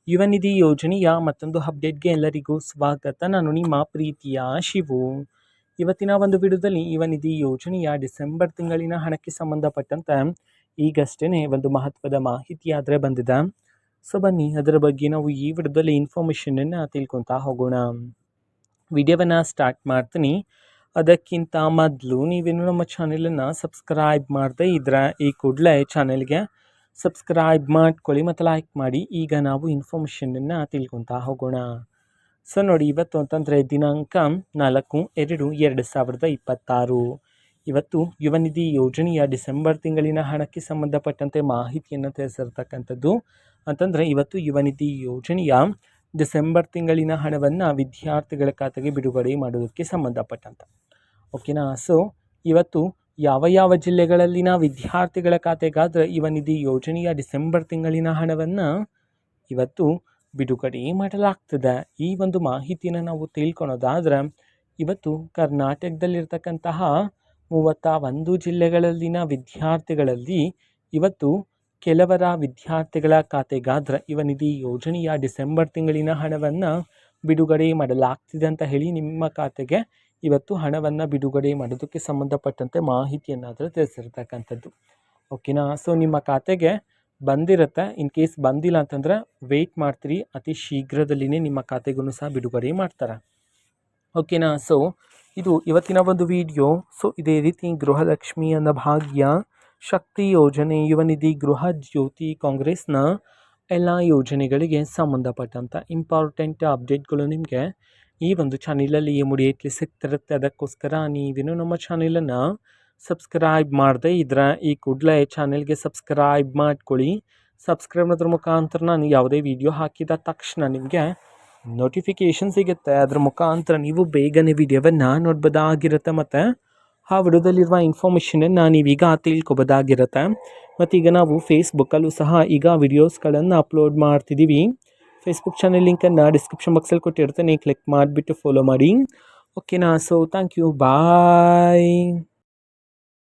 ಯುವ ನಿಧಿ ಯೋಜನೆಯ ಮತ್ತೊಂದು ಅಪ್ಡೇಟ್ಗೆ ಎಲ್ಲರಿಗೂ ಸ್ವಾಗತ. ನಾನು ನಿಮ್ಮ ಪ್ರೀತಿಯ ಶಿವು. ಇವತ್ತಿನ ಒಂದು ವಿಡಿಯೋದಲ್ಲಿ ಯುವ ನಿಧಿ ಯೋಜನೆಯ ಡಿಸೆಂಬರ್ ತಿಂಗಳಿನ ಹಣಕ್ಕೆ ಸಂಬಂಧಪಟ್ಟಂತೆ ಈಗಷ್ಟೇ ಒಂದು ಮಹತ್ವದ ಮಾಹಿತಿ ಆದರೆ ಬಂದಿದೆ. ಸೊ ಬನ್ನಿ ಅದರ ಬಗ್ಗೆ ನಾವು ಈ ವಿಡಿಯೋದಲ್ಲಿ ಇನ್ಫಾರ್ಮೇಷನನ್ನು ತಿಳ್ಕೊತಾ ಹೋಗೋಣ. ವಿಡಿಯೋವನ್ನು ಸ್ಟಾರ್ಟ್ ಮಾಡ್ತೀನಿ. ಅದಕ್ಕಿಂತ ಮೊದಲು ನೀವೇನು ನಮ್ಮ ಚಾನೆಲನ್ನು ಸಬ್ಸ್ಕ್ರೈಬ್ ಮಾಡದೇ ಇದ್ರೆ ಈ ಕೂಡಲೇ ಚಾನೆಲ್ಗೆ ಸಬ್ಸ್ಕ್ರೈಬ್ ಮಾಡ್ಕೊಳ್ಳಿ ಮತ್ತು ಲೈಕ್ ಮಾಡಿ. ಈಗ ನಾವು ಇನ್ಫಾರ್ಮೇಷನನ್ನು ತಿಳ್ಕೊತಾ ಹೋಗೋಣ. ಸೊ ನೋಡಿ, ಇವತ್ತು ಅಂತಂದರೆ ದಿನಾಂಕ 4/2/2026. ಇವತ್ತು ಯುವ ನಿಧಿ ಯೋಜನೆಯ ಡಿಸೆಂಬರ್ ತಿಂಗಳಿನ ಹಣಕ್ಕೆ ಸಂಬಂಧಪಟ್ಟಂತೆ ಮಾಹಿತಿಯನ್ನು ತಿಳಿಸಿರ್ತಕ್ಕಂಥದ್ದು. ಅಂತಂದರೆ ಇವತ್ತು ಯುವ ನಿಧಿ ಯೋಜನೆಯ ಡಿಸೆಂಬರ್ ತಿಂಗಳಿನ ಹಣವನ್ನು ವಿದ್ಯಾರ್ಥಿಗಳ ಖಾತೆಗೆ ಬಿಡುಗಡೆ ಮಾಡೋದಕ್ಕೆ ಸಂಬಂಧಪಟ್ಟಂತೆ ಓಕೆನಾ. ಸೊ ಇವತ್ತು ಯಾವ ಜಿಲ್ಲೆಗಳಲ್ಲಿನ ವಿದ್ಯಾರ್ಥಿಗಳ ಖಾತೆಗಾದರೆ ಯುವ ನಿಧಿ ಯೋಜನೆಯ ಡಿಸೆಂಬರ್ ತಿಂಗಳಿನ ಹಣವನ್ನು ಇವತ್ತು ಬಿಡುಗಡೆ ಮಾಡಲಾಗ್ತದೆ. ಈ ಒಂದು ಮಾಹಿತಿಯನ್ನು ನಾವು ತಿಳ್ಕೊಳೋದಾದ್ರೆ, ಇವತ್ತು ಕರ್ನಾಟಕದಲ್ಲಿರ್ತಕ್ಕಂತಹ 31 ಜಿಲ್ಲೆಗಳಲ್ಲಿನ ವಿದ್ಯಾರ್ಥಿಗಳಲ್ಲಿ ಇವತ್ತು ಕೆಲವರ ವಿದ್ಯಾರ್ಥಿಗಳ ಖಾತೆಗಾದ್ರೆ ಯುವ ನಿಧಿ ಯೋಜನೆಯ ಡಿಸೆಂಬರ್ ತಿಂಗಳಿನ ಹಣವನ್ನು ಬಿಡುಗಡೆ ಮಾಡಲಾಗ್ತಿದೆ ಅಂತ ಹೇಳಿ ನಿಮ್ಮ ಖಾತೆಗೆ ಇವತ್ತು ಹಣವನ್ನು ಬಿಡುಗಡೆ ಮಾಡೋದಕ್ಕೆ ಸಂಬಂಧಪಟ್ಟಂತೆ ಮಾಹಿತಿಯನ್ನಾದರೂ ತಿಳಿಸಿರ್ತಕ್ಕಂಥದ್ದು ಓಕೆನಾ. ಸೊ ನಿಮ್ಮ ಖಾತೆಗೆ ಬಂದಿರುತ್ತೆ. ಇನ್ ಕೇಸ್ ಬಂದಿಲ್ಲ ಅಂತಂದರೆ ವೆಯ್ಟ್ ಮಾಡ್ತೀರಿ, ಅತಿ ಶೀಘ್ರದಲ್ಲಿನೇ ನಿಮ್ಮ ಖಾತೆಗೂ ಸಹ ಬಿಡುಗಡೆ ಮಾಡ್ತಾರೆ ಓಕೆನಾ. ಸೊ ಇದು ಇವತ್ತಿನ ಒಂದು ವಿಡಿಯೋ. ಸೊ ಇದೇ ರೀತಿ ಗೃಹಲಕ್ಷ್ಮಿ ಅನ್ನೋ ಭಾಗ್ಯ, ಶಕ್ತಿ ಯೋಜನೆ, ಯುವ ನಿಧಿ, ಗೃಹ ಜ್ಯೋತಿ, ಕಾಂಗ್ರೆಸ್ನ ಎಲ್ಲ ಯೋಜನೆಗಳಿಗೆ ಸಂಬಂಧಪಟ್ಟಂಥ ಇಂಪಾರ್ಟೆಂಟ್ ಅಪ್ಡೇಟ್ಗಳು ನಿಮಗೆ ಈ ಒಂದು ಚಾನಲಲ್ಲಿ ಇಮಿಡಿಯೇಟ್ಲಿ ಸಿಗ್ತಿರುತ್ತೆ. ಅದಕ್ಕೋಸ್ಕರ ನೀವೇನು ನಮ್ಮ ಚಾನಲನ್ನು ಸಬ್ಸ್ಕ್ರೈಬ್ ಮಾಡದೇ ಇದ್ರೆ ಈ ಕೂಡಲೇ ಚಾನೆಲ್ಗೆ ಸಬ್ಸ್ಕ್ರೈಬ್ ಮಾಡ್ಕೊಳ್ಳಿ. ಸಬ್ಸ್ಕ್ರೈಬ್ ಮಾಡೋದ್ರ ಮುಖಾಂತರ ನಾನು ಯಾವುದೇ ವಿಡಿಯೋ ಹಾಕಿದ ತಕ್ಷಣ ನಿಮಗೆ ನೋಟಿಫಿಕೇಷನ್ ಸಿಗುತ್ತೆ. ಅದರ ಮುಖಾಂತರ ನೀವು ಬೇಗನೆ ವಿಡಿಯೋವನ್ನು ನೋಡ್ಬೋದಾಗಿರುತ್ತೆ ಮತ್ತು ಆ ವಿಡಿಯೋದಲ್ಲಿರುವ ಇನ್ಫಾರ್ಮೇಷನನ್ನು ನೀವೀಗ ತಿಳ್ಕೊಬೋದಾಗಿರುತ್ತೆ. ಮತ್ತೀಗ ನಾವು ಫೇಸ್ಬುಕ್ಕಲ್ಲೂ ಸಹ ಈಗ ವಿಡಿಯೋಸ್ಗಳನ್ನು ಅಪ್ಲೋಡ್ ಮಾಡ್ತಿದ್ದೀವಿ. ಫೇಸ್ಬುಕ್ ಚಾನಲ್ ಲಿಂಕನ್ನು ಡಿಸ್ಕ್ರಿಪ್ಷನ್ ಬಾಕ್ಸಲ್ಲಿ ಕೊಟ್ಟಿರ್ತೇನೆ, ಕ್ಲಿಕ್ ಮಾಡಿಬಿಟ್ಟು ಫಾಲೋ ಮಾಡಿ ಓಕೆನಾ. So thank you, bye.